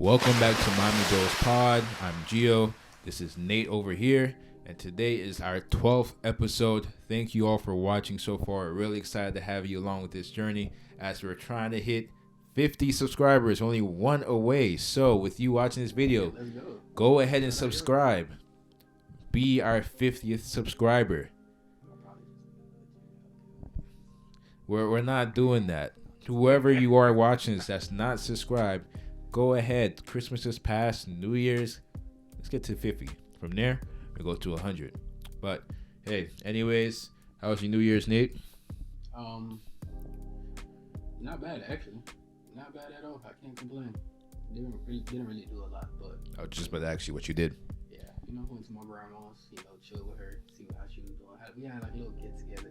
Welcome back to Miami Joe's Pod. I'm Gio. This is Nate over here, and today is our 12th episode. Thank you all for watching so far. Really excited to have you along with this journey as we're trying to hit 50 subscribers, only one away. So with you watching this video, go ahead and subscribe. Be our 50th subscriber. We're not doing that. Whoever you are watching this that's not subscribed, go ahead. Christmas just passed, New Year's. Let's get to 50. From there, we go to 100. But hey, anyways, how was your New Year's, Nate? Not bad actually. Not bad at all. I can't complain. Didn't really do a lot, but I was just about to ask you what you did. Yeah, went to my grandma's, chill with her, see how she was doing. We had like a little get together.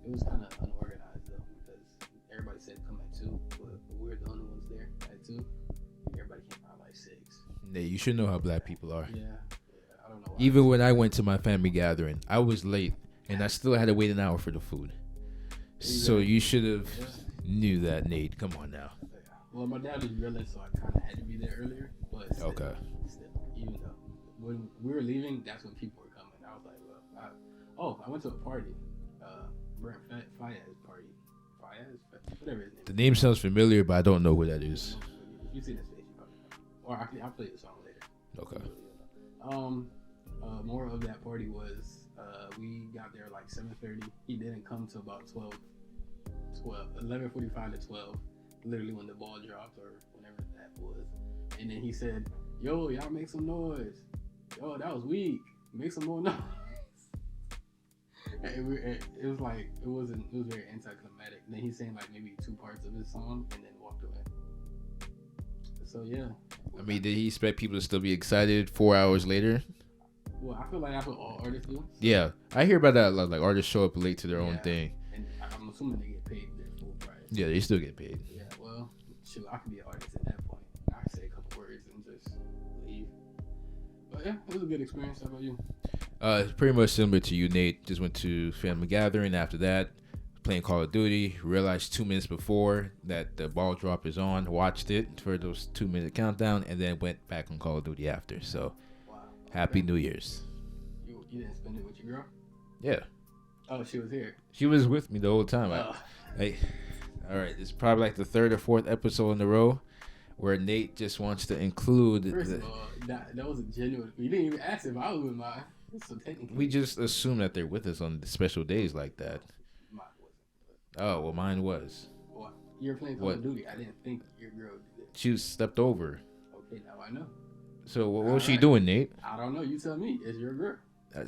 It was kind of unorganized though, because everybody said come at 2, but we were the only ones there at 2. Everybody came around like 6. Nate, you should know how black people are. Yeah, I don't know why. Even when I went to my family gathering, I was late, and I still had to wait an hour for the food. So you should have knew that, Nate. Come on now. Yeah. Well, my dad was realized, so I kind of had to be there earlier. But still, even though when we were leaving, that's when people were coming. I was like, well, I went to a party. Brent Fayez party. Fayez? Whatever his name is. The name sounds familiar, but I don't know who that is. If you see this face, you probably know. Or I'll play the song later. Okay. More of that party was we got there like 7:30. He didn't come till about 11:45 to 12. Literally when the ball dropped or whenever that was. And then he said, "Yo, y'all make some noise. Yo, that was weak. Make some more noise." It was very anticlimactic. And then he sang like maybe 2 parts of his song and then walked away. So yeah. I mean, did he expect people to still be excited 4 hours later? Well, I feel like that's what all artists do. Yeah, I hear about that a lot. Like artists show up late to their own thing. And I'm assuming they get paid their full price. Yeah, they still get paid. Yeah, well, shoot, I could be an artist at that point. I could say a couple words and just leave. But yeah, it was a good experience. How about you? It's pretty much similar to you, Nate. Just went to family gathering. After that, playing Call of Duty. Realized 2 minutes before that the ball drop is on. Watched it for those 2-minute countdown, and then went back on Call of Duty after. So, wow. Happy New Year's. You didn't spend it with your girl? Yeah. Oh, she was here. She was with me the whole time. All right, it's probably like the 3rd or 4th episode in a row where Nate just wants to include. First of all, that was a genuine. You didn't even ask if I was with mine. So technically, we just assume that they're with us on special days like that. Mine wasn't. Oh, well, mine was. Well, you were playing Call of Duty. I didn't think your girl did it. She stepped over. Okay, now I know. So what was she doing, Nate? I don't know. You tell me. It's your girl.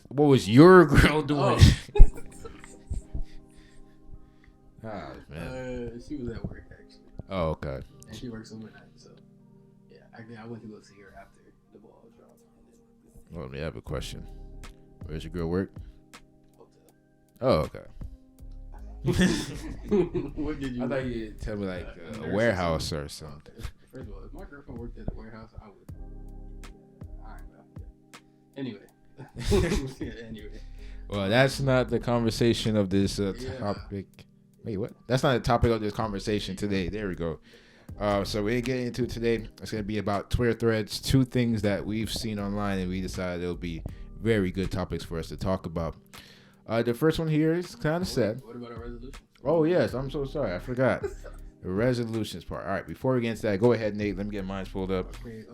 What was your girl doing? Oh, man. She was at work, actually. Oh, okay. And she works overnight, so yeah. I went to go see her after the ball dropped. Well, let me have a question. Where's your girl work? Hotel. Oh, okay. What did you? I thought you'd tell me like a warehouse or something. First of all, if my girlfriend worked at a warehouse, I would. I don't know. Anyway. Anyway. Well, that's not the conversation of this topic. Wait, what? That's not the topic of this conversation today. There we go. So we're getting into today. It's going to be about Twitter threads, 2 things that we've seen online, and we decided it'll be very good topics for us to talk about. The first one here is kind of sad. What about a resolution? Oh, yes. I'm so sorry. I forgot. The resolutions part. All right. Before we get into that, go ahead, Nate. Let me get mine pulled up. Okay.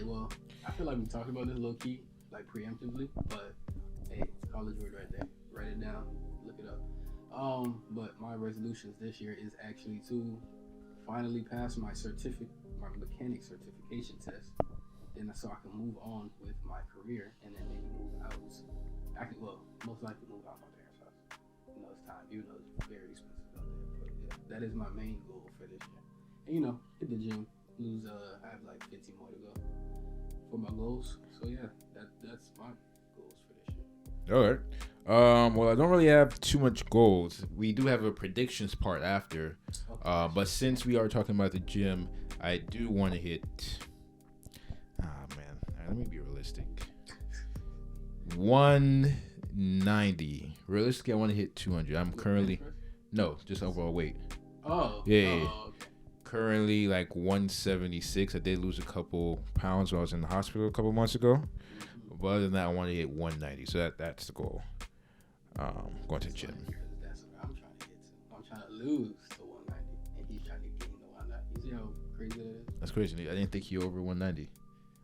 Well, I feel like we talked about this low key, like preemptively, but hey, college word right there. Write it down. Look it up. But my resolutions this year is actually to finally pass my mechanic certification test, and so I can move on with my career, and then maybe move out. Most likely move out my parents' house. It's time, even though it's very expensive out there. But yeah, that is my main goal for this year. And hit the gym, I have like 15 more to go for my goals. So yeah, that's my goals for this year. All right. Well, I don't really have too much goals. We do have a predictions part after. Okay. But since we are talking about the gym, I do want to hit. Man. All right, let me be realistic. 190. Realistically, I want to hit 200. I'm currently. No, just overall weight. Oh. Yeah. Oh, okay. currently like 176. I did lose a couple pounds when I was in the hospital a couple months ago. But other than that, I want to get 190. So that's the goal. Going to the gym. That's what I'm trying to get to. I'm trying to lose to 190, and he's trying to gain to 190. You see how crazy that is? That's crazy. I didn't think you over 190.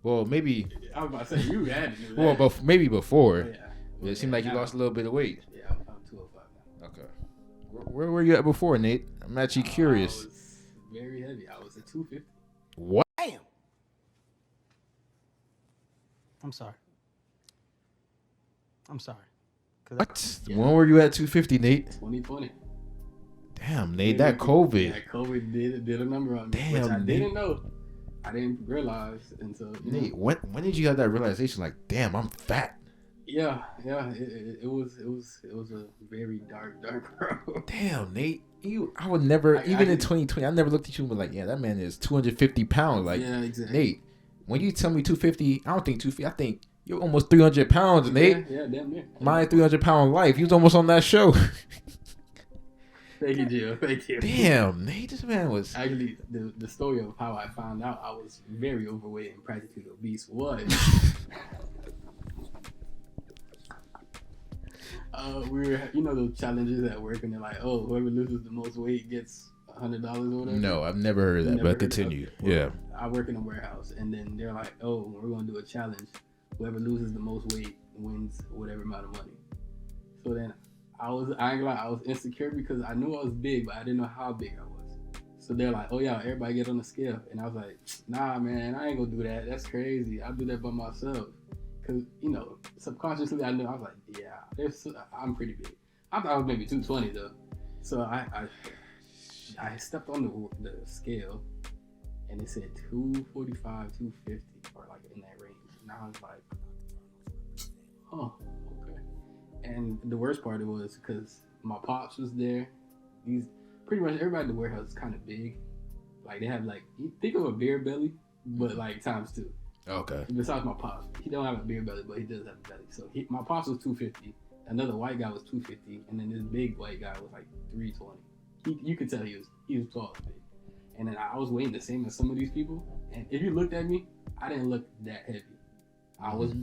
Well, maybe. I was about to say you had to do that. Well, but maybe before. Yeah. Well, It seemed like you lost a little bit of weight. Yeah, I'm 205 now. Okay. Where were you at before, Nate? I'm actually curious. I was very heavy. I was at 250. What? Damn. I'm sorry. What? When were you at 250, Nate? 2020. Damn, Nate, that COVID. Yeah, COVID did a number on me. Damn, which I Nate. didn't know. I didn't realize until Nate, when did you have that realization? Like, damn, I'm fat. Yeah. It was a very dark road. Damn, Nate. I would never, in 2020, I never looked at you and was like, yeah, that man is 250 pounds. Like, yeah, exactly. Nate, when you tell me 250, I don't think 250. I think you're almost 300 pounds, Nate. Yeah, damn near. My 300-pound life. You was almost on that show. Thank you, Jill. Thank you. Damn, Nate, this man was. Actually, the story of how I found out I was very overweight and practically obese was we were, those challenges at work, and they're like, oh, whoever loses the most weight gets $100 or whatever. No, I've never heard of that, but continue. Yeah. I work in a warehouse, and then they're like, oh, we're going to do a challenge. Whoever loses the most weight wins whatever amount of money. So then I ain't gonna lie, I was insecure because I knew I was big, but I didn't know how big I was. So they're like, oh yeah, everybody get on the scale. And I was like, nah, man, I ain't gonna do that. That's crazy. I'll do that by myself. Cause, subconsciously I knew, I was like, yeah, I'm pretty big. I thought I was maybe 220 though. So I stepped on the scale and it said 245, 250, or like in that range. And I was like, oh, okay. And the worst part was because my pops was there. Pretty much everybody in the warehouse is kind of big. Like they have you think of a beer belly, but like times two. Okay. Besides my pops, he don't have a beer belly, but he does have a belly. So my pops was 250. Another white guy was 250, and then this big white guy was like 320. You could tell he was tall and big. And then I was weighing the same as some of these people. And if you looked at me, I didn't look that heavy. I was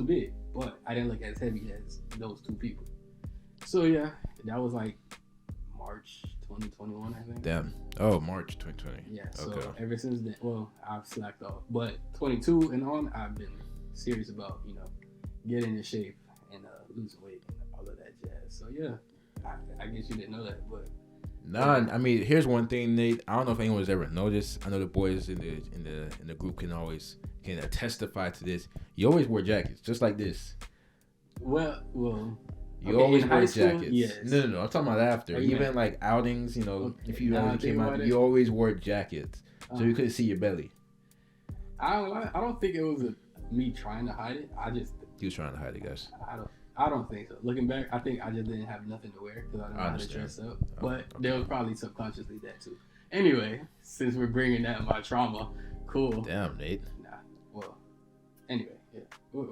big, but I didn't look as heavy as those two people. So yeah, that was like March 2021, I think. Damn. Oh, March 2020. Yeah. So Okay. ever since then, well, I've slacked off. But 22 and on, I've been serious about getting in shape and losing weight and all of that jazz. So yeah, I guess you didn't know that, but. Nah, I mean, here's one thing, Nate. I don't know if anyone's ever noticed. I know the boys in the group can testify to this. You always wore jackets, just like this. Well. You always in wore high school, jackets. yes. No. I'm talking about after. Oh, you Even meant- like outings, Okay. if you Nah, ever came think out, about you it. always wore jackets, so you couldn't see your belly. I don't think it was me trying to hide it. He was trying to hide it, guys. I don't think so. Looking back, I think I just didn't have nothing to wear because I didn't know how to understand. dress up. Oh, But okay. there was probably subconsciously that too. Anyway, since we're bringing that my trauma, cool. Damn, Nate. Nah. Well. Anyway, yeah, we're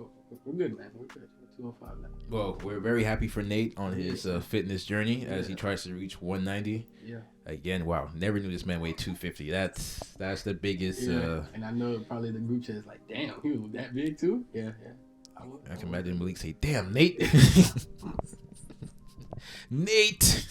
good, man. We're good. We're 205 now. Well, we're very happy for Nate on his fitness journey as he Yeah. tries to reach 190. Yeah. Again, wow, never knew this man weighed 250. That's the biggest. Yeah. And I know probably the group chat is like, damn, he was that big too. Yeah. I can imagine Malik say, "Damn, Nate, Nate."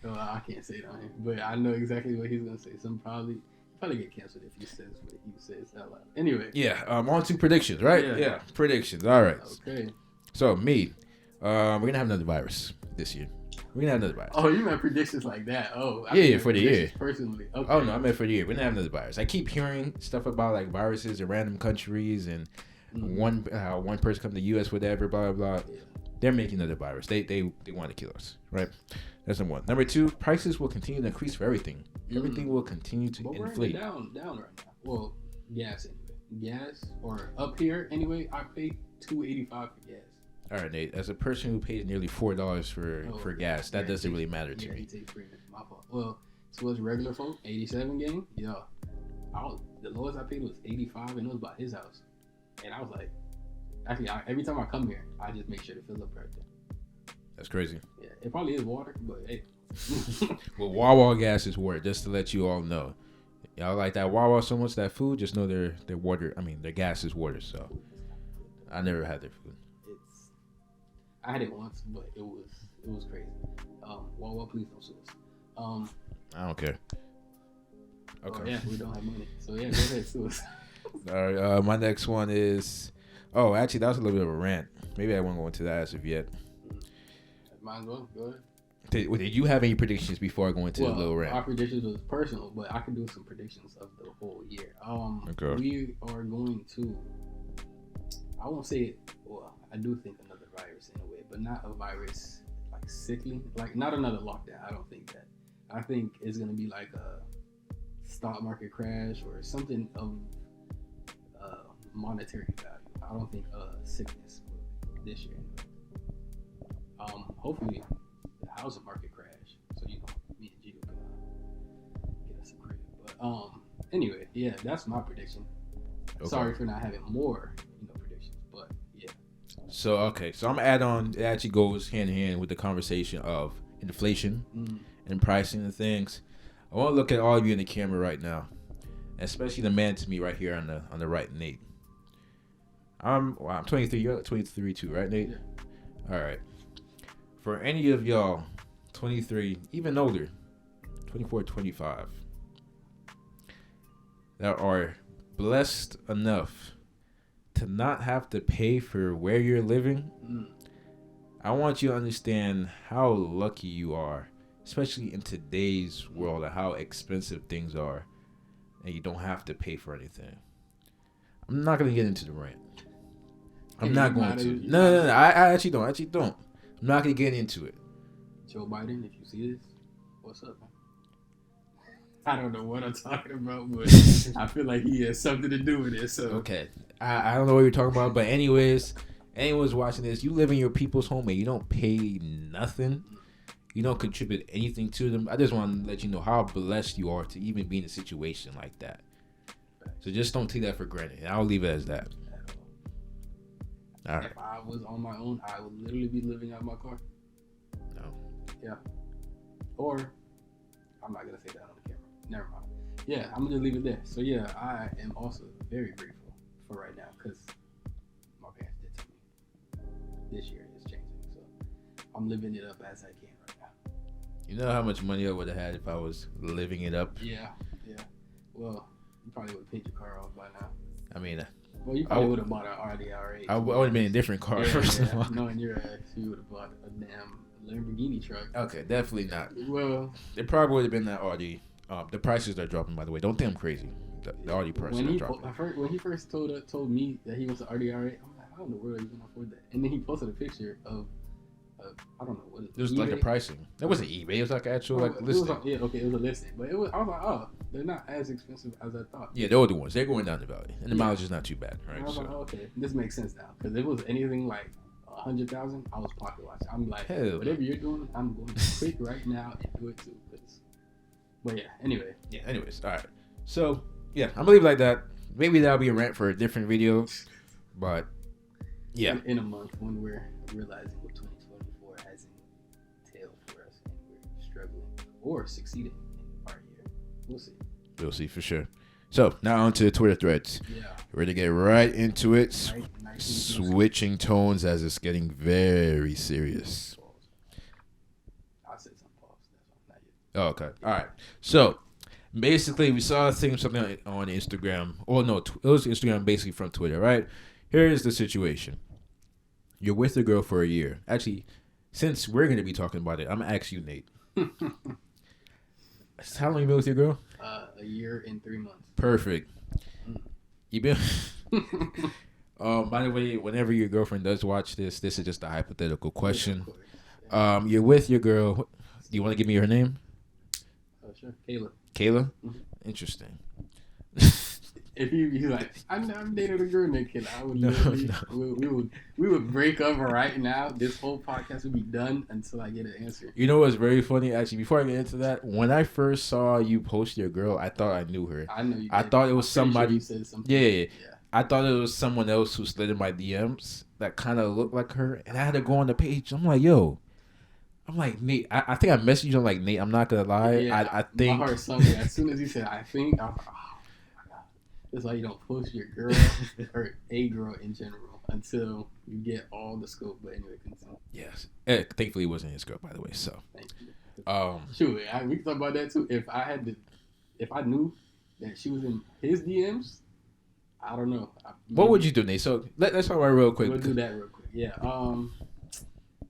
I can't say it on here, but I know exactly what he's gonna say. Probably get canceled if he says what he says out loud. Anyway. Yeah. On to predictions, right? Yeah. Predictions. All right. Okay. So me, we're gonna have another virus this year. We're gonna have another virus. Oh, you meant predictions like that? Oh, I Yeah, meant for the year. predictions personally. Okay. Oh no, I meant for the year. We're gonna have another virus. I keep hearing stuff about like viruses in random countries and one person come to the U.S. whatever, blah blah blah. Yeah. They're making another virus. They want to kill us, right? That's number one. Number two, prices will continue to increase for everything. Everything will continue to But we're inflate. down right now. Well, gas anyway. Gas or up here anyway. I pay $2.85 for gas. All right, Nate. As a person who pays nearly $4 for gas, that doesn't really matter to Yeah, me. he takes premium. My fault. Well, so what's regular folk? 87 game. Yeah. The lowest I paid was 85, and it was by his house. And I was like, actually, every time I come here, I just make sure to fill up right there. That's crazy. Yeah, it probably is water, but hey, Well, Wawa gas is water, just to let you all know. Y'all like that Wawa so much, that food, just know their water, their gas is water, so I never had their food. I had it once, but it was crazy. Wawa, please don't sue us. I don't care. Okay. Oh, yeah, we don't have money. So yeah, go ahead, sue us. All right, my next one is, actually, that was a little bit of a rant. Maybe I won't go into that as of yet. Might as well, go ahead. Did you have any predictions before I go into the little rant? Our predictions was personal, but I can do some predictions of the whole year. Okay. We are going to, I won't say it, well, I do think another virus in a way, but not a virus like sickly, like not another lockdown. I don't think that. I think it's going to be like a stock market crash or something of monetary value. I don't think sickness this year. Hopefully the housing market crash, so me and Gio can get us some credit. But anyway, yeah, that's my prediction. Okay. Sorry for not having more, predictions, but yeah. So I'm gonna add on. It actually goes hand in hand with the conversation of inflation and pricing and things. I want to look at all of you in the camera right now, especially the man to me right here on the right, Nate. I'm 23. You're 23 too, right, Nate? Yeah. All right. For any of y'all, 23, even older, 24, 25, that are blessed enough to not have to pay for where you're living, I want you to understand how lucky you are, especially in today's world, of how expensive things are, and you don't have to pay for anything. I'm not going to get into the rant. I'm not going to. No. I actually don't. I'm not going to get into it. Joe Biden, if you see this, what's up, man? I don't know what I'm talking about, but I feel like he has something to do with it. So okay. I don't know what you're talking about, but anyways, anyone's watching this, you live in your people's home and you don't pay nothing. You don't contribute anything to them. I just want to let you know how blessed you are to even be in a situation like that. So just don't take that for granted. And I'll leave it as that. All right. If I was on my own, I would literally be living out of my car. No. Yeah. Or, I'm not going to say that on the camera. Never mind. Yeah, I'm going to just leave it there. So yeah, I am also very grateful for right now because my parents did to me. This year is changing. So I'm living it up as I can right now. You know how much money I would have had if I was living it up? Yeah. Well, you probably would have paid your car off by now. I mean... Well, you probably would have bought an RDR8. I would have been in a different car, first of all. Knowing your ass, you would have bought a damn Lamborghini truck. Okay, definitely not. Well... It probably would have been that Audi. The prices are dropping, by the way. Don't think I'm crazy. The Audi prices are dropping. When he first told me that he wants an RDR8, I'm like, how in the world are you going to afford that? And then he posted a picture of I don't know what it was. Like a pricing. It wasn't eBay. It was like actual listing. It was a listing, but I was like, oh, they're not as expensive as I thought. Yeah, the older ones, they're going down the valley, and the mileage is not too bad, right? I was like, okay, this makes sense now. Because if it was anything like 100,000, I was pocket watching. I'm like, whatever you're doing, I'm going to quick right now and do it too. But yeah, anyway. Yeah, anyways, all right. So yeah, I'm gonna leave it like that. Maybe that'll be a rant for a different video, but yeah. In a month when we're realizing what 2024 has entailed for us and we're struggling or succeeding in our year. We'll see for sure. So now on to the Twitter threads. Yeah. Ready to get right into it. Switching tones as it's getting very serious. I said some pause. Not yet. Oh, okay. All right. So basically, we saw something on Instagram. Oh no, it was Instagram basically from Twitter, right? Here's the situation. You're with a girl for a year. Actually, since we're going to be talking about it, I'm going to ask you, Nate. How long you been with your girl? A year and 3 months. Perfect. You been... by the way, whenever your girlfriend does watch this is just a hypothetical question. Yeah, you're with your girl. Do you want to give me her name? Sure. Kayla? Mm-hmm. Interesting. If he's like, I'm dating a girl named Kayla, I would literally, we would break up right now. This whole podcast would be done until I get an answer. You know what's very funny? Actually, before I get into that, when I first saw you post your girl, I thought I knew her. I know you did. I thought it was somebody. Sure you said something. Yeah. I thought it was someone else who slid in my DMs that kind of looked like her, and I had to go on the page. I'm like, yo, I'm like, Nate, I think I messaged you. I'm like, Nate, I'm not gonna lie. Yeah, I my think heart sunk. As soon as he said, "I think," I was like, "Oh my god!" That's why you don't push your girl or a girl in general until you get all the scope. But anyway, continue. yes. Thankfully, it wasn't his girl, by the way. So, Thank you. um, We can talk about that too. If I knew that she was in his DMs, I don't know. what would you do, Nate? So let's talk about it real quick. We'll do that real quick. Yeah.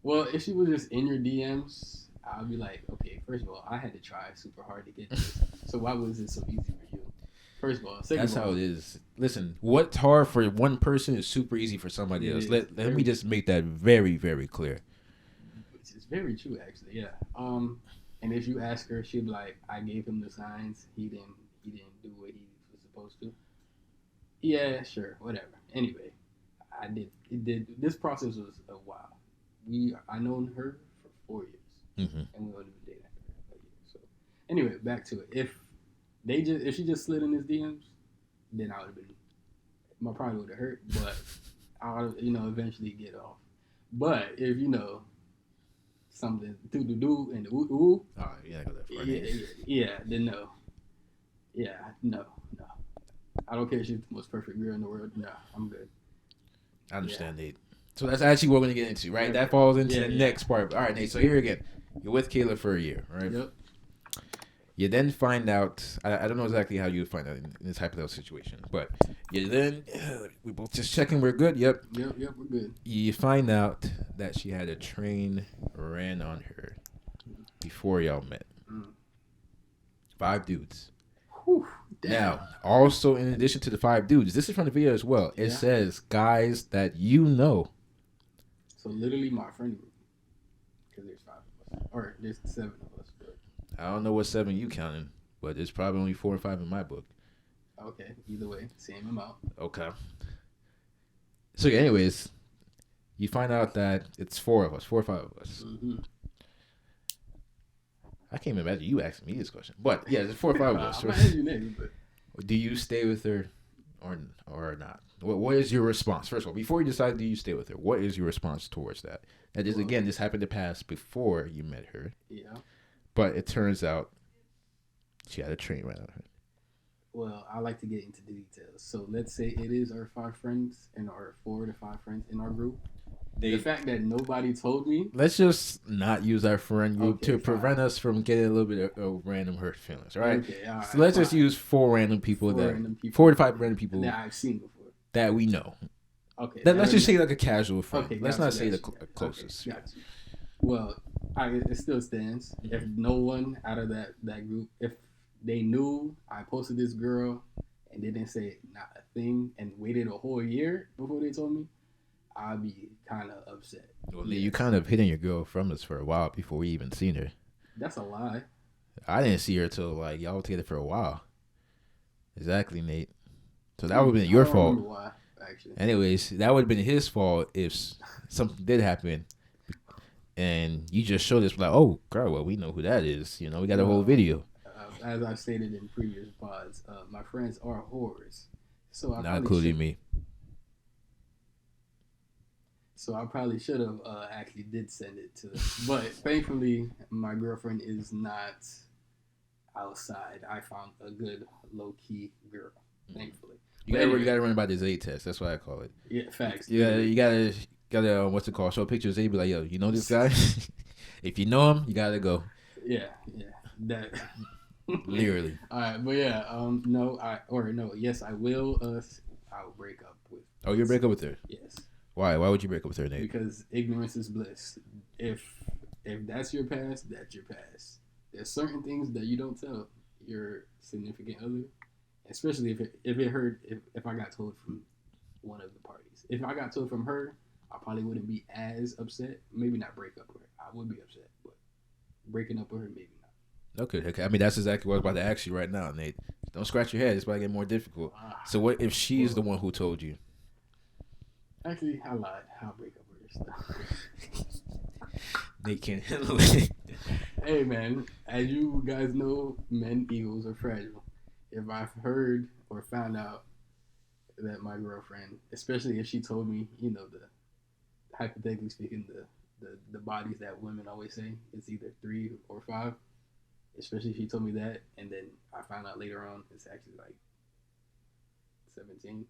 Well, if she was just in your DMs, I'd be like, okay, first of all, I had to try super hard to get this. So why was it so easy for you? First of all. Second That's of all, how it is. Listen, what's hard for one person is super easy for somebody else. Let me just make that very, very clear. Which is very true, actually. Yeah. And if you ask her, she'd be like, I gave him the signs. He didn't do what he was supposed to. Yeah, sure, whatever. Anyway, I did. It did. This process was a while. I known her for 4 years, Mm-hmm. and we only been dating for a year. So, anyway, back to it. If she just slid in his DMs, then I would have been. My pride would have hurt, but I would eventually get off. But if something do and ooh, Oh, yeah, go that far. then no. Yeah, no. I don't care if she's the most perfect girl in the world. No, I'm good. I understand, Nate. So that's actually what we're gonna get into, right? That falls into the next part. All right, Nate. So here again, you're with Kayla for a year, right? Yep. You then find out. I don't know exactly how you would find out in this hypothetical situation, but you then we both just checking. We're good. Yep. Yep. We're good. You find out that she had a train ran on her before y'all met. 5 dudes. Whew, Now, also in addition to the 5 dudes, this is from the video as well. It says guys that you know. So literally my friend group, because there's 5 of us, or there's 7 of us. But I don't know what 7 you counting, but there's probably only 4 or 5 in my book. okay, either way, same amount. Okay. So, anyways, you find out that it's 4 of us, 4 or 5 of us. Mm-hmm. I can't even imagine you asking me this question, but yeah, there's 4 or 5 of us. I'm gonna ask you next, but Do you stay with her or not? What is your response? First of all, before you decide do you stay with her, what is your response towards that? That is, again, this happened to pass before you met her. Yeah. But it turns out she had a train right on her. Well, I like to get into the details. So let's say it is our 5 friends and our 4 to 5 friends in our group. The fact that nobody told me. Let's just not use our friend group to prevent fine. us from getting a little bit of random hurt feelings, right? Okay, all right. So let's just use 4 random people 4 to 5 random people that I've seen before that we know. Okay. Let's just say like a casual friend. Okay, let's gotcha, not say the gotcha. closest. Okay, gotcha. Well, it still stands. If no one out of that group, if they knew I posted this girl and they didn't say not a thing and waited a whole year before they told me, I'd be kind of upset. Well, you kind of hidden your girl from us for a while before we even seen her. That's a lie. I didn't see her till like y'all were together for a while. Exactly, Nate. So that would have been your fault. Why, actually. Anyways, that would have been his fault if something did happen. And you just showed us like, oh, girl, well, we know who that is. You know, we got a whole video. As I stated in previous pods, my friends are whores. So not including me. So I probably should have actually did send it to them. But thankfully, my girlfriend is not outside. I found a good low-key girl, thankfully. You gotta run by the Zay test. That's what I call it. Yeah, facts. You gotta what's it called? Show pictures. Zay be like, yo, you know this guy? If you know him, you gotta go. Yeah, that. Literally. All right, but yeah, yes, I will. I will break up with. Oh, you'll break up with her? Yes. Why? Why would you break up with her, Nate? Because ignorance is bliss. If that's your past, that's your past. There's certain things that you don't tell your significant other, especially if I got told from one of the parties. If I got told from her, I probably wouldn't be as upset. Maybe not break up with her. I would be upset, but breaking up with her, maybe not. Okay. I mean, that's exactly what I was about to ask you right now, Nate. Don't scratch your head. It's about to get more difficult. So what if she's the one who told you? Actually, I lied. I'll break up with her stuff. Nate can't handle it. Hey, man, as you guys know, men, egos are fragile. If I've heard or found out that my girlfriend, especially if she told me, hypothetically speaking, the the bodies that women always say. It's either 3 or 5. Especially if she told me that, and then I found out later on it's actually like 17.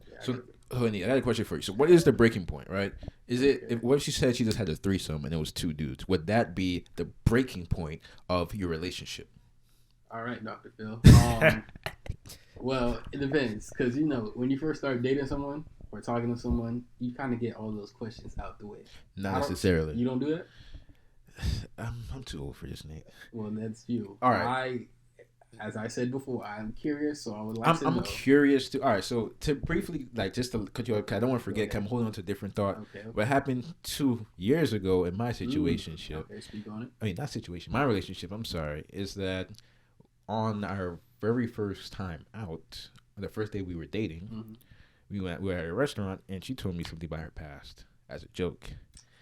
Yeah, So, honey, I got a question for you. So, what is the breaking point, right? Is it what if she said she just had a threesome and it was 2 dudes? Would that be the breaking point of your relationship? All right, Dr. Phil. Well, it depends, because when you first start dating someone or talking to someone, you kind of get all those questions out the way. Not necessarily. You don't do that? I'm too old for this, Nate. Well, that's you. All right. As I said before, I'm curious, so I would like to know. I'm curious to. All right, so to briefly, just to cut you off, I don't want to forget. I'm holding on to a different thought. Okay. What happened 2 years ago in my situationship? Okay, speak on it. I mean, not situation. My relationship. I'm sorry. Is that on our very first time out, the first day we were dating, we were at a restaurant, and she told me something about her past as a joke.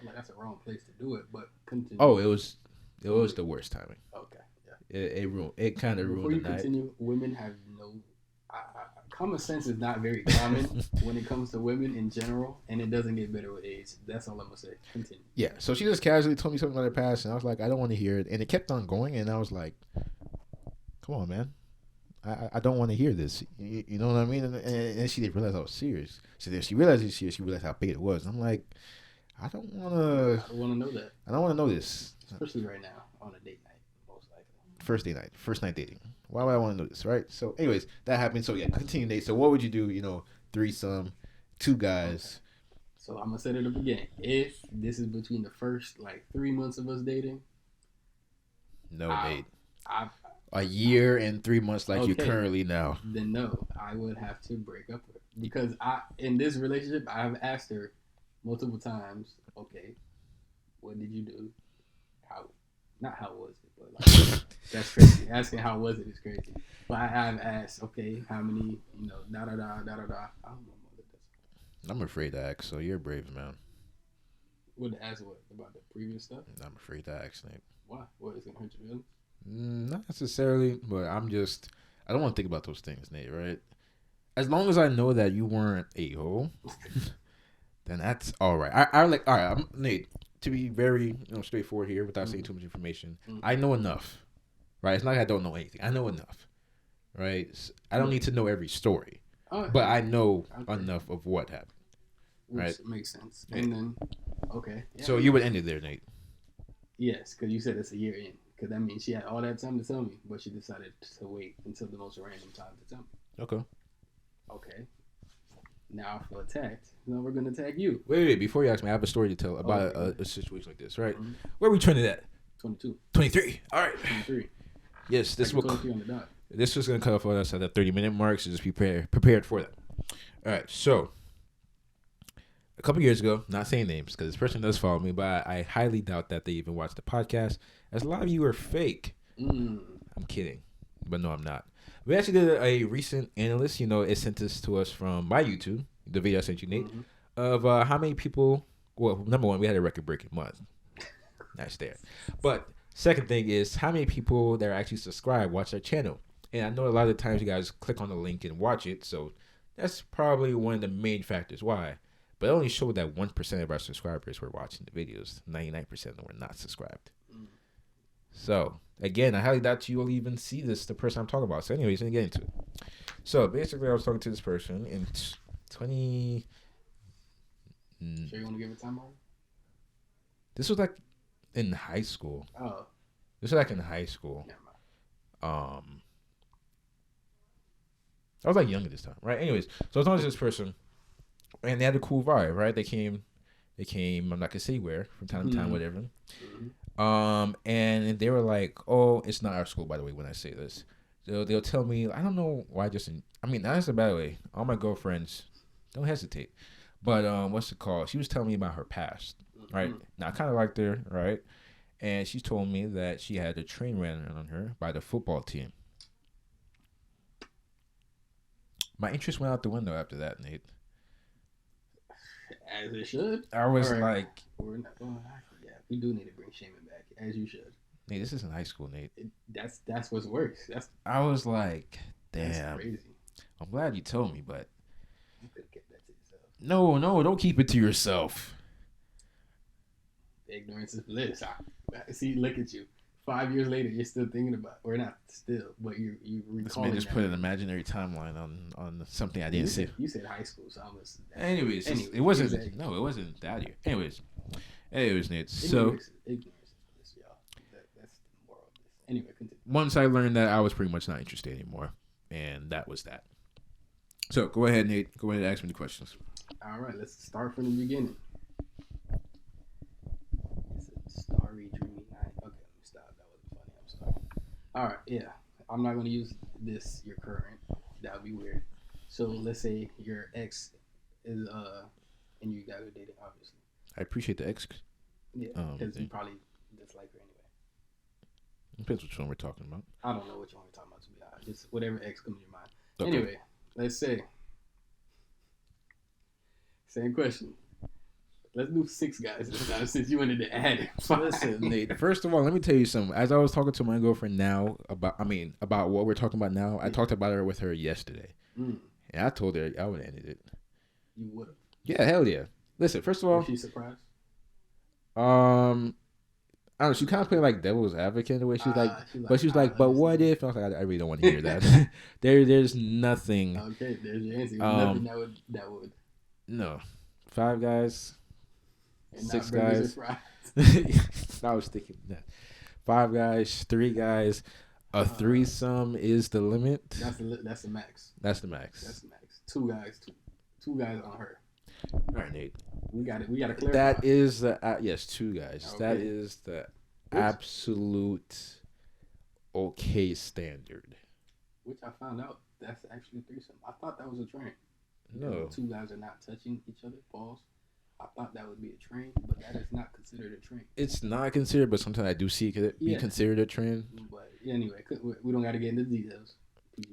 Like, that's the wrong place to do it, but continue. Oh, it was the worst timing. Okay, yeah. It kind of ruined the night. Before you continue, women have no common sense is not very common when it comes to women in general, and it doesn't get better with age. That's all I'm gonna say. Continue. Yeah. So she just casually told me something about her past, and I was like, I don't want to hear it, and it kept on going, and I was like, come on, man. I don't want to hear this. You know what I mean? And she didn't realize I was serious. So then she realized it was serious. She realized how big it was. And I'm like, I don't want to. I want to know that. I don't want to know this. Especially right now on a date night, most likely. First night dating. Why would I want to know this, right? So, anyways, that happened. So yeah, continue, Nate. So, what would you do? Threesome, 2 guys. So I'm gonna set it up again. If this is between the first 3 months of us dating, no, Nate. A year and 3 months like you're currently now. Then no, I would have to break up with her because in this relationship I've asked her multiple times. Okay, what did you do? How was it? But that's crazy. Asking how was it is crazy. But I've asked, okay, how many? Da da da da da da. I don't know what it is. I'm afraid to ask. So you're a brave man. Would ask what about the previous stuff? I'm afraid to ask, Nate. Why? What is it gonna hurt your feelings? Not necessarily, but I don't want to think about those things, Nate, right? As long as I know that you weren't a hoe, then that's all right. All right, I'm Nate, to be very straightforward here without saying too much information. I know enough, right? It's not like I don't know anything. I know enough, right? I don't need to know every story, but I know enough of what happened, right? Which makes sense. And then, okay. Yeah. So you would end it there, Nate? Yes, because you said it's a year in. Because that means she had all that time to tell me, but she decided to wait until the most random time to tell me. Okay. Now I feel attacked. Now we're going to attack you. Wait. Before you ask me, I have a story to tell about a situation like this, right? Mm-hmm. Where are we trending at? 22. 23. All right. 23. Yes, this will. 23 on the dot. This was going to cut off us at the 30-minute mark, so just be prepared for that. All right, so a couple years ago, not saying names because this person does follow me, but I highly doubt that they even watch the podcast, as a lot of you are fake. I'm kidding, but no, I'm not. We actually did a recent analysis. It sent this to us from my YouTube, the video I sent you, Nate, of how many people. Well, number one, we had a record-breaking month. Nice there. But second thing is how many people that are actually subscribed watch our channel. And I know a lot of the times you guys click on the link and watch it, so that's probably one of the main factors why. But it only showed that 1% of our subscribers were watching the videos. 99% of them were not subscribed. So, again, I highly doubt you will even see the person I'm talking about. So, anyways, let me get into it. So, basically, I was talking to this person in 20... Sure you want to give it time on? This was in high school. Oh. This was in high school. Never mind. I was young at this time, right? Anyways, so I was talking to this person, and they had a cool vibe, right? They came. I'm not gonna say where, from time to time, whatever. And they were like, "Oh, it's not our school, by the way." When I say this, they'll tell me, I don't know why. Honestly, by the way, all my girlfriends, don't hesitate. But what's it called? She was telling me about her past, right? Now I kind of liked her, right? And she told me that she had a train ran on her by the football team. My interest went out the window after that, Nate. As it should. I was we're not going. Yeah, we do need to bring Shaman back, as you should. Nate, this isn't high school, Nate. That's what's worse. I was like, damn. That's crazy. I'm glad you told me, but you could have kept that to yourself. No, don't keep it to yourself. Ignorance is bliss. See, look at you. 5 years later, you're still thinking about, or not still, but you recalling. This man just put an imaginary timeline on something I didn't see. You said high school, so I was. Anyways, it wasn't. Exactly. No, it wasn't that year. Anyways, Nate. So ignorance is bliss, y'all. That's the moral of this. Anyway, continue. Once I learned that, I was pretty much not interested anymore, and that was that. So go ahead, Nate. Go ahead and ask me the questions. All right, let's start from the beginning. It's a starry, dreamy night. Okay, let me stop. That wasn't funny. I'm sorry. All right, yeah. I'm not gonna use this. Your current. That would be weird. So let's say your ex is and you guys are dating, obviously. I appreciate the ex. Yeah, because you probably dislike her anyway. Depends which one we're talking about. I don't know which one we're talking about, to be honest. Just whatever ex comes to your mind. Okay. Anyway, let's say. Same question. Let's do 6 guys this time since you wanted to add it. Listen, Nate. First of all, let me tell you something. As I was talking to my girlfriend now about what we're talking about now, I talked about it with her yesterday, and I told her I would have ended it. You would have. Yeah, hell yeah. Listen, first of all, was she surprised? I don't know. She kind of played like devil's advocate in the way she's like, but what if? I was like, I really don't want to hear that. There's nothing. Okay, there's your answer. Nothing that would. No, 5 guys, and 6 guys. I was thinking that 5 guys, 3 guys, a threesome is the limit. That's the max. That's the max. That's the max. 2 guys, two guys on her. All right, Nate. We got to clarify. That is the yes, 2 guys. Okay. That is the absolute okay standard. Which I found out that's actually a threesome. I thought that was a train. No. 2 guys are not touching each other. Pause. I thought that would be a train, but that is not considered a train. It's not considered, but sometimes I do see it be considered a train. But anyway, we don't got to get into details.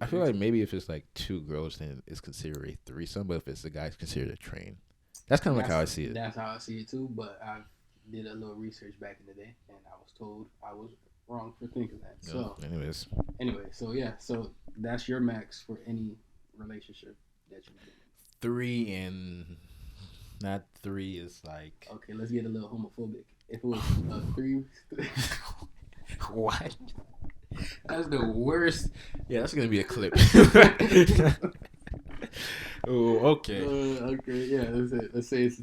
I feel like maybe if it's like 2 girls, then it's considered a threesome. But if it's a guy, it's considered a train. That's kind of like how I see it. That's how I see it too. But I did a little research back in the day, and I was told I was wrong for thinking that. So, anyway, so that's your max for any relationship that you're in. 3 and not 3 is like. Okay, let's get a little homophobic. If it was a 3. What? That's the worst. Yeah, that's gonna be a clip. Oh, okay. Okay, yeah. Let's say it's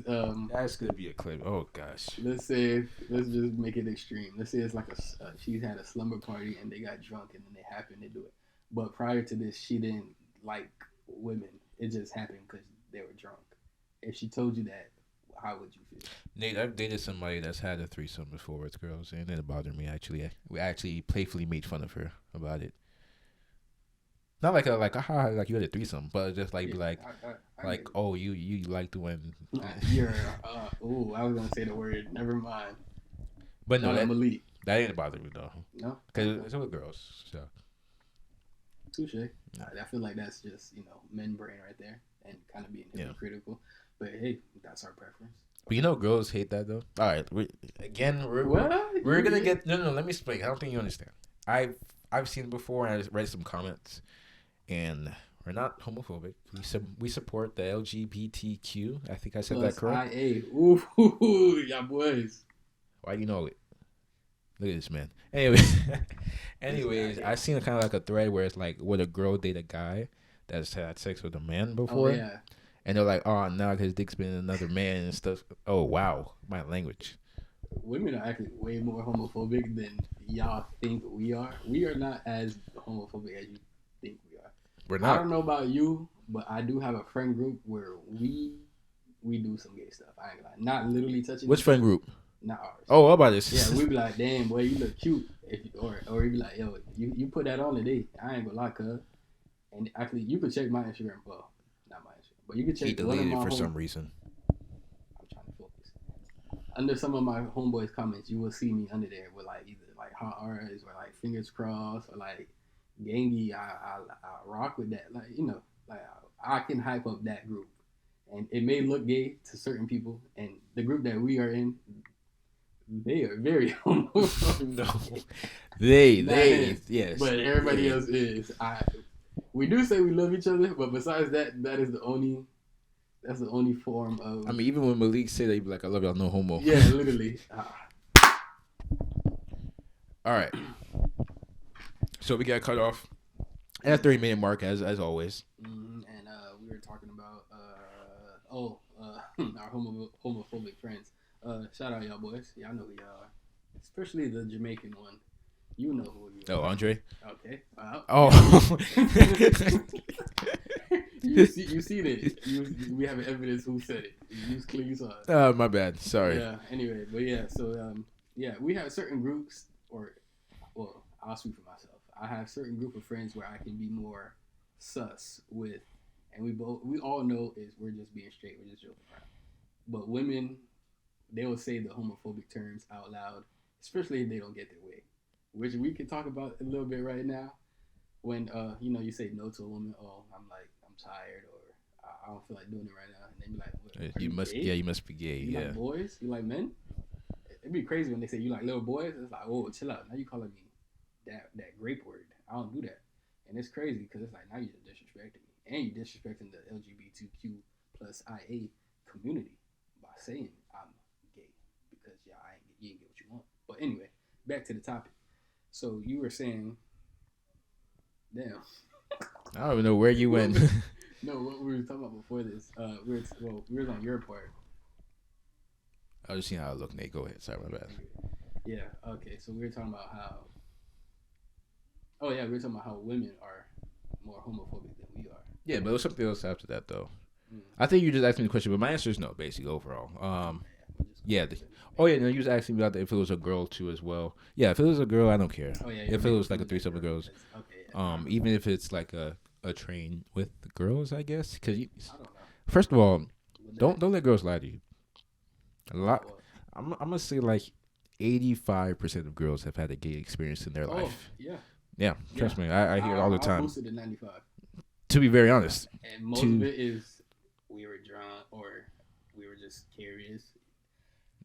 That's gonna be a clip. Oh gosh. Let's just make it extreme. Let's say it's like she's had a slumber party and they got drunk and then they happened to do it. But prior to this, she didn't like women. It just happened because they were drunk. If she told you that, how would you feel? Nate, I've dated somebody that's had a threesome before with girls, and it didn't bother me. We actually playfully made fun of her about it. Not like like you had a threesome, but just like oh you liked when you're I was gonna say the word. Never mind. But no, that didn't bother me though. No, because it's with girls. So touche. I feel like that's just men brain right there and kind of being hypocritical. But hey, that's our preference. But girls hate that though. All right, we're gonna get no. Let me explain. I don't think you understand. I've seen it before, and I read some comments, and we're not homophobic. We support the LGBTQ. I think I said that correct. Ooh, y'all boys. Why you know it? Look at this man. Anyways, I seen kind of like a thread where it's like, would a girl date a guy that's had sex with a man before? Oh yeah. And they're like, oh, now his dick's been another man and stuff. Oh, wow. My language. Women are actually way more homophobic than y'all think we are. We are not as homophobic as you think we are. We're not. I don't know about you, but I do have a friend group where we do some gay stuff. I ain't gonna lie. Not literally touching. Which friend group? Not ours. Oh, what about this? Yeah, we be like, damn, boy, you look cute. Or you be like, yo, you put that on today. I ain't gonna lie, cuz. And actually, you could check my Instagram. Well, not my Instagram. But you can check. He deleted it for some reason. I'm trying to focus. Under some of my homeboys' comments, you will see me under there with like either like hot R's or like fingers crossed or like gangy. I rock with that. Like I can hype up that group, and it may look gay to certain people. And the group that we are in, they are very homophobic. No, they yes. But everybody else is. We do say we love each other, but besides that, that is the only That's the only form of. I mean, even when Malik say that, he be like, "I love y'all, no homo." Yeah, literally. All right. So we got cut off at a 30-minute mark, as always. And we were talking about our homophobic friends. Shout out y'all boys. Y'all know who y'all are, especially the Jamaican one. You know who you are. Oh, Andre. Okay. Wow. Oh. you see that. We have evidence who said it. You saw it. My bad. Sorry. Yeah. Anyway, but yeah. So we have certain groups, I'll speak for myself. I have certain group of friends where I can be more sus with, and we all know is we're just being straight. We're just joking around. But women, they will say the homophobic terms out loud, especially if they don't get their way, which we can talk about a little bit right now. When you say no to a woman, I'm tired, or I don't feel like doing it right now, and they be like, you must be gay. You like boys? You like men? It'd be crazy when they say you like little boys. It's like, oh, chill out. Now you calling me that grape word. I don't do that, and it's crazy because it's like now you're disrespecting me, and you're disrespecting the LGBTQ plus IA community by saying I'm gay because you ain't get what you want. But anyway, back to the topic. So you were saying, damn. I don't even know where you went. No, what we were talking about before this. We were on your part. I was just seeing how I look, Nate. Go ahead. Sorry, my bad. Yeah. Okay. So we were talking about how. Oh yeah, we were talking about how women are more homophobic than we are. Yeah, but it was something else after that, though. I think you just asked me the question, but my answer is no, basically, overall. You was asking me about if it was a girl, too, as well. Yeah, if it was a girl, I don't care. Oh, yeah. If it was like a threesome of girls. Okay. Yeah. Even if it's like a train with the girls, I guess. Because I don't know. First of all, don't let girls lie to you. A lot. I'm going to say like 85% of girls have had a gay experience in their life. Yeah. Yeah, trust me. I hear it all the time. I boosted to 95. To be very honest. And most of it is we were drunk or we were just curious.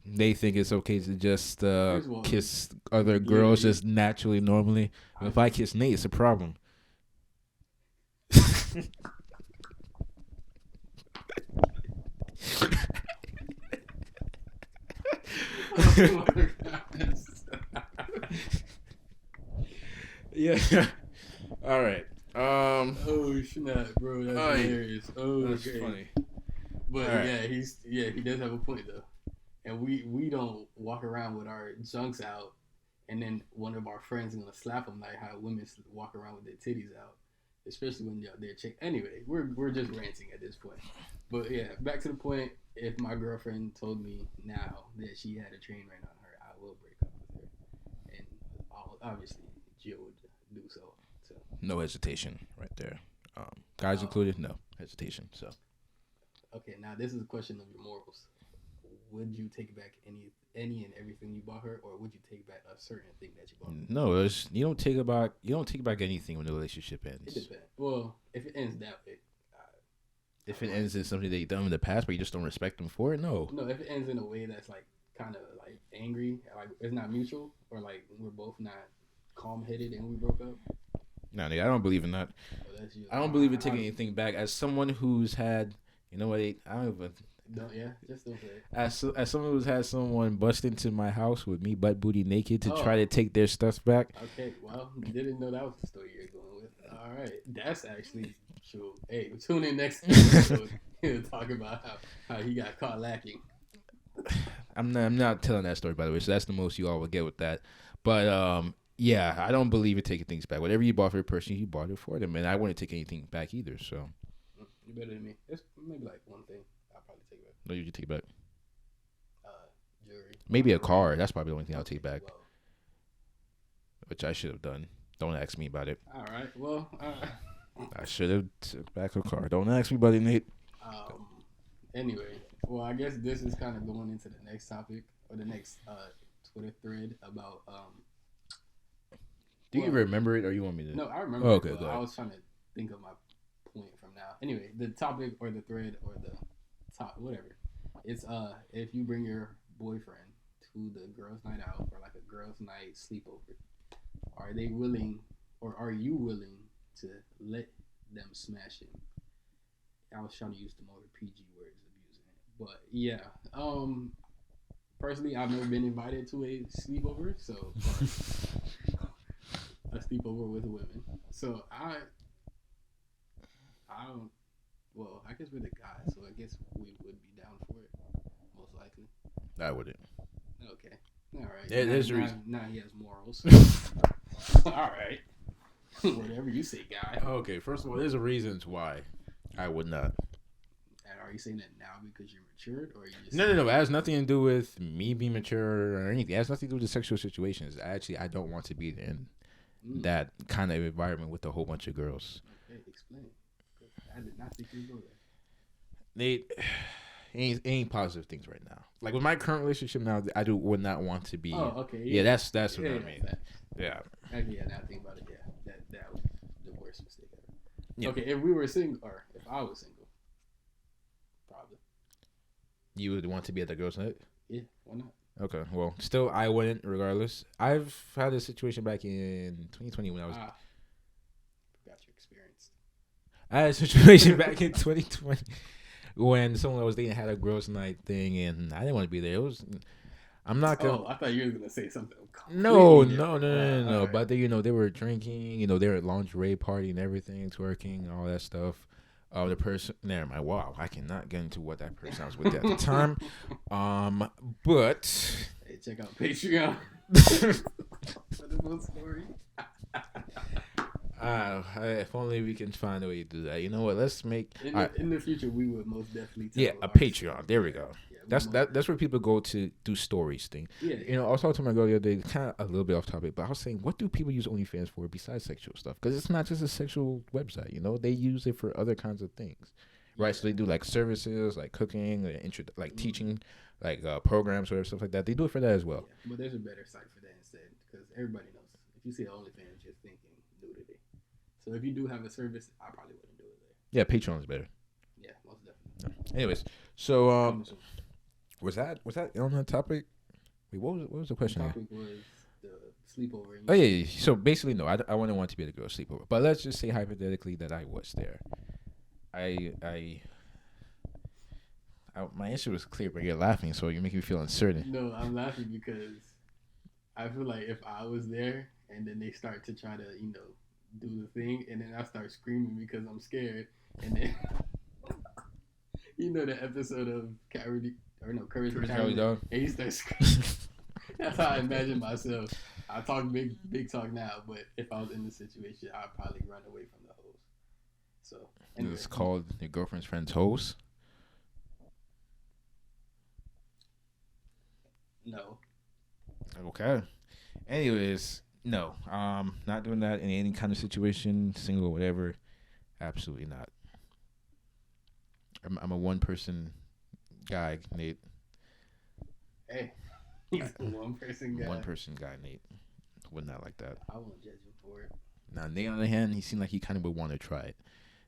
They think it's okay to just kiss other girls just naturally, normally. But if I kiss Nate, it's a problem. Yeah. All right. Oh snap, bro! That's hilarious. Oh, that's funny. But right. He does have a point though, and we don't walk around with our junks out, and then one of our friends is gonna slap them like how women walk around with their titties out, especially when they're chick. Anyway, we're just ranting at this point. But yeah, back to the point. If my girlfriend told me now that she had a train right on her, I will break up with her, and obviously Jill would do so. No hesitation right there. Guys included, no hesitation. So. Okay, now this is a question of your morals. Would you take back any and everything you bought her, or would you take back a certain thing that you bought her? No, you don't take back anything when the relationship ends. It depends. Well, if it ends that way. If it ends in something that you've done in the past, but you just don't respect them for it, no. No, if it ends in a way that's like kind of like angry, like it's not mutual, or like we're both not calm-headed and we broke up. No, I don't believe in that. I don't believe in taking anything back. As someone who's had, I don't even. Just don't say it. As someone who's had someone bust into my house with me butt booty naked to try to take their stuff back. Okay, well, didn't know that was the story you're going with. All right, that's actually true. Hey, tune in next episode. He'll talk about how he got caught lacking. I'm not telling that story, by the way. So that's the most you all will get with that. But yeah, I don't believe in taking things back. Whatever you bought for a person, you bought it for them, and I wouldn't take anything back either. So you're better than me. It's maybe like one thing I'll probably take back. No, you take it back. Jewelry. Maybe a car. That's probably the only thing I'll take back. Well, which I should have done. Don't ask me about it. All right. Well, I should have took back a car. Don't ask me about it, Nate. Anyway, well, I guess this is kind of going into the next topic or the next Twitter thread about. Do you remember it, or you want me to? No, I remember. Okay, it, I was trying to think of my point from now. Anyway, the topic or the thread or the top, whatever. It's if you bring your boyfriend to the girls' night out or like a girls' night sleepover, are they willing or are you willing to let them smash him? I was trying to use the more PG words, abusing it. But yeah, personally, I've never been invited to a sleepover, so or a sleepover with women. So I don't. Well, I guess we're the guys, so I guess we would be down for it, most likely. I wouldn't. Okay, all right. There's a reason. Now he has morals. All right. Whatever you say, guy. Okay, first of all, there's a reasons why I would not. And are you saying that now because you're matured, or are you just No. It has nothing to do with me being mature or anything. It has nothing to do with the sexual situations. I don't want to be in that kind of environment with a whole bunch of girls. Okay, explain. I did not think you would go there. Nate, ain't positive things right now. Like with my current relationship now, would not want to be. Oh, okay. Yeah, that's what I mean. Yeah. Actually, now I think about it, yeah, that was the worst mistake ever. Yeah. Okay, if we were single, or if I was single, probably. You would want to be at the girls' night? Yeah, why not? Okay, well, still, I wouldn't, regardless. I've had a situation back in 2020 when I was... Forgot you experienced. I had a situation back in 2020 when someone I was dating had a girls' night thing, and I didn't want to be there. It was... I'm not gonna... Oh, I thought you were gonna say something. No. Right. But they were drinking. They were at lingerie party and everything, twerking, all that stuff. The person, never mind. Wow, I cannot get into what that person I was with at the time. But hey, check out Patreon for the full story. If only we can find a way to do that. You know what? Let's make in the future. We would most definitely tell a Patreon. There we go. Yeah, that's where people go to do stories thing. Yeah. I was talking to my girl the other day, kind of a little bit off topic, but I was saying, what do people use OnlyFans for besides sexual stuff? Because it's not just a sexual website. They use it for other kinds of things, right? So they do like services, like cooking, like teaching, like programs or stuff like that. They do it for that as well. Yeah, but there's a better site for that instead, because everybody knows if you see OnlyFans, you're thinking nudity. So if you do have a service, I probably wouldn't do it there. Yeah, Patreon is better. Yeah, most definitely. Anyways, so was that on that topic? Wait, what was the question? The topic was the sleepover. Oh yeah. So basically, no, I wouldn't want to be at a girl sleepover. But let's just say hypothetically that I was there. My answer was clear, but you're laughing, so you make me feel uncertain. No, I'm laughing because I feel like if I was there and then they start to try to, do the thing, and then I start screaming because I'm scared, and then the episode of Courage the Cowardly Dog, and he starts screaming. That's how I imagine myself. I talk big talk now, but if I was in this situation, I'd probably run away from the hose. So anyway. It's called your girlfriend's friend's hose. No. Okay. Anyways, no. Not doing that in any kind of situation, single, whatever. Absolutely not. I'm a one-person guy, Nate. Hey, he's a one-person guy. One-person guy, Nate. Would not like that. I won't judge him for it. Now, Nate, on the other hand, he seemed like he kind of would want to try it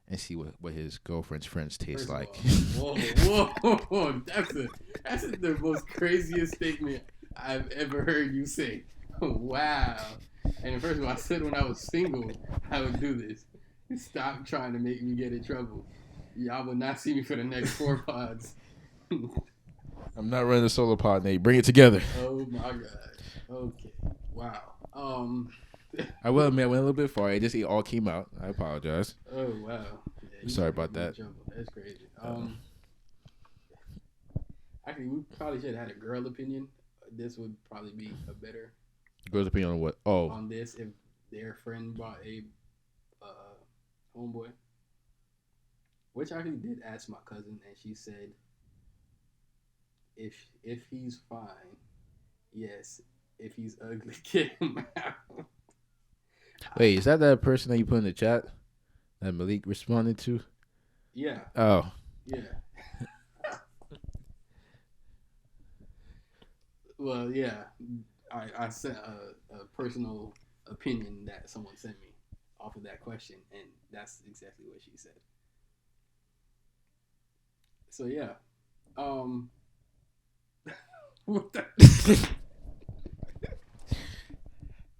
and see what his girlfriend's friends taste like. Whoa. That's the most craziest statement I've ever heard you say. Wow. And first of all, I said when I was single, I would do this. Stop trying to make me get in trouble. Y'all will not see me for the next 4 pods. I'm not running a solo pod, Nate. Bring it together. Oh my god. Okay. Wow. I will admit I went a little bit far. It just all came out. I apologize. Oh wow. Yeah, sorry about that. That's crazy. Actually, we probably should have had a girl opinion. This would probably be a better girl's opinion on what? Oh, on this if their friend brought a homeboy. Which I actually did ask my cousin, and she said, if he's fine, yes. If he's ugly, get him out. Wait, is that person that you put in the chat that Malik responded to? Yeah. Oh. Yeah. Well, yeah. I sent a personal opinion that someone sent me off of that question, and that's exactly what she said. So yeah. What the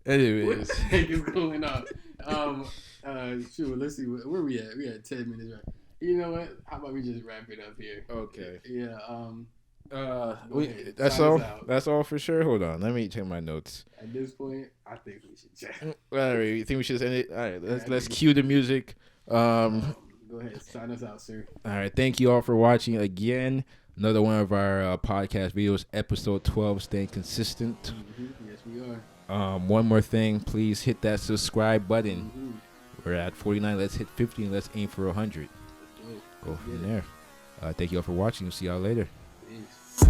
Anyways. what the heck is going on? Sure, let's see where we at. We at 10 minutes, right? You know what? How about we just wrap it up here? Okay. Yeah. That's Sign all. us out. That's all for sure. Hold on. Let me check my notes. At this point, I think we should check. All right. You think we should end it? All right. Yeah, Let's cue the music. Go ahead. Sign us out, sir. All right. Thank you all for watching again. Another one of our podcast videos, episode 12, staying consistent. Mm-hmm. Yes, we are. One more thing, please hit that subscribe button. Mm-hmm. We're at 49. Let's hit 50 and let's aim for 100. Let's Go from there. Thank you all for watching. We'll see y'all later. Peace.